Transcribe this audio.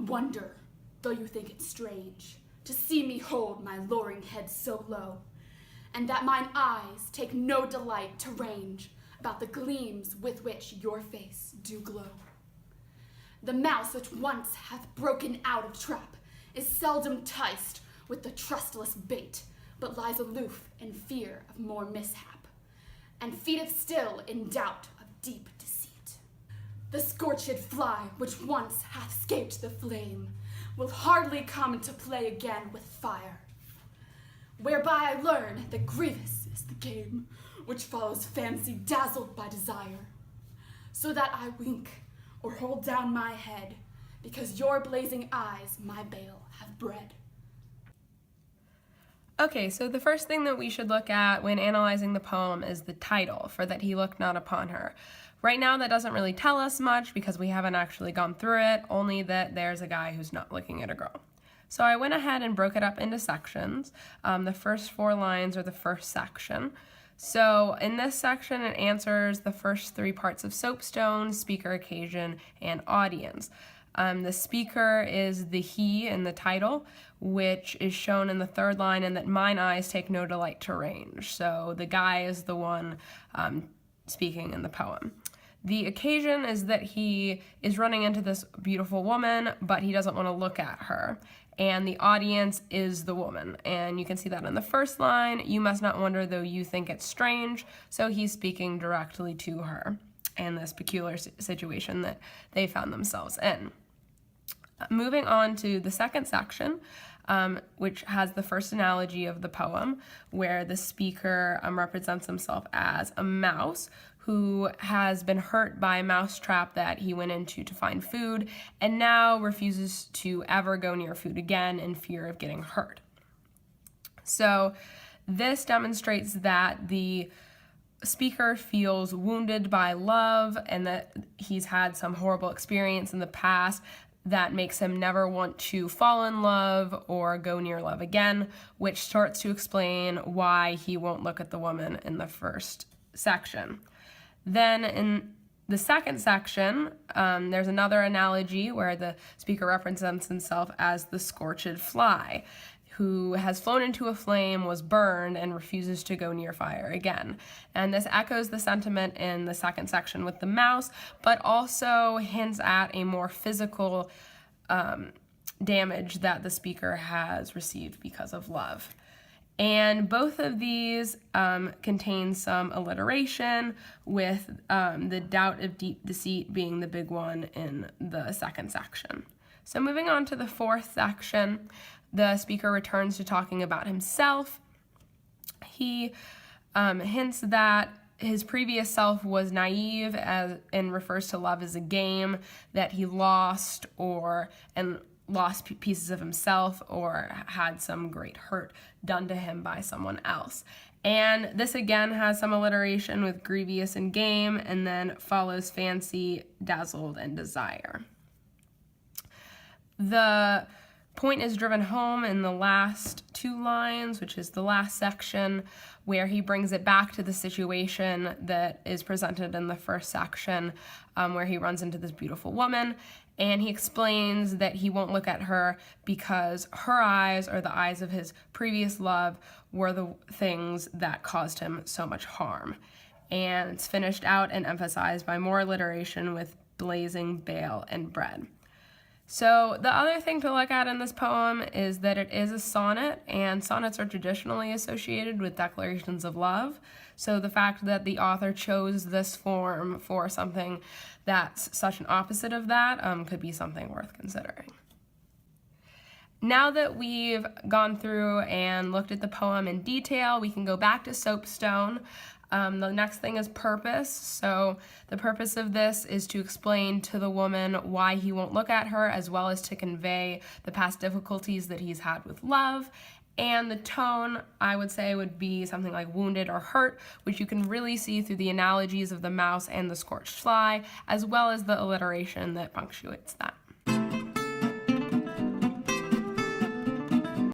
wonder, though you think it strange, to see me hold my lowering head so low, and that mine eyes take no delight to range about the gleams with which your face do glow. The mouse which once hath broken out of trap is seldom ticed with the trustless bait, but lies aloof in fear of more mishap, and feedeth still in doubt of deep deceit. The scorched fly which once hath scaped the flame will hardly come into play again with fire, whereby I learn that grievous is the game which follows fancy dazzled by desire, so that I wink or hold down my head, because your blazing eyes my bale have bred. Okay, so the first thing that we should look at when analyzing the poem is the title, for that he looked not upon her. Right now that doesn't really tell us much because we haven't actually gone through it, only that there's a guy who's not looking at a girl. So I went ahead and broke it up into sections. The first 4 lines are the first section. So in this section, it answers the first 3 parts of soapstone, speaker, occasion, and audience. The speaker is the he in the title, which is shown in the 3rd line, and that mine eyes take no delight to range. So the guy is the one speaking in the poem. The occasion is that he is running into this beautiful woman, but he doesn't want to look at her. And the audience is the woman. And you can see that in the 1st line, you must not wonder though you think it strange. So he's speaking directly to her and this peculiar situation that they found themselves in. Moving on to the 2nd section, which has the first analogy of the poem, where the speaker represents himself as a mouse who has been hurt by a mousetrap that he went into to find food, and now refuses to ever go near food again in fear of getting hurt. So this demonstrates that the speaker feels wounded by love and that he's had some horrible experience in the past that makes him never want to fall in love or go near love again, which starts to explain why he won't look at the woman in the first section. Then in the 2nd section, there's another analogy where the speaker represents himself as the scorched fly, who has flown into a flame, was burned, and refuses to go near fire again. And this echoes the sentiment in the 2nd section with the mouse, but also hints at a more physical damage that the speaker has received because of love. And both of these contain some alliteration, with the doubt of deep deceit being the big one in the 2nd section. So moving on to the 4th section, the speaker returns to talking about himself. He hints that his previous self was naive and refers to love as a game that he lost and lost pieces of himself or had some great hurt done to him by someone else. And this again has some alliteration with grievous and game, and then follows fancy, dazzled, and desire. The point is driven home in the last 2 lines, which is the last section, where he brings it back to the situation that is presented in the 1st section, where he runs into this beautiful woman, and he explains that he won't look at her because her eyes, or the eyes of his previous love, were the things that caused him so much harm. And it's finished out and emphasized by more alliteration with blazing, bale, and bread. So the other thing to look at in this poem is that it is a sonnet, and sonnets are traditionally associated with declarations of love. So the fact that the author chose this form for something that's such an opposite of that could be something worth considering. Now that we've gone through and looked at the poem in detail, we can go back to soapstone. The next thing is purpose. So the purpose of this is to explain to the woman why he won't look at her, as well as to convey the past difficulties that he's had with love. And the tone, I would say, would be something like wounded or hurt, which you can really see through the analogies of the mouse and the scorched fly, as well as the alliteration that punctuates that.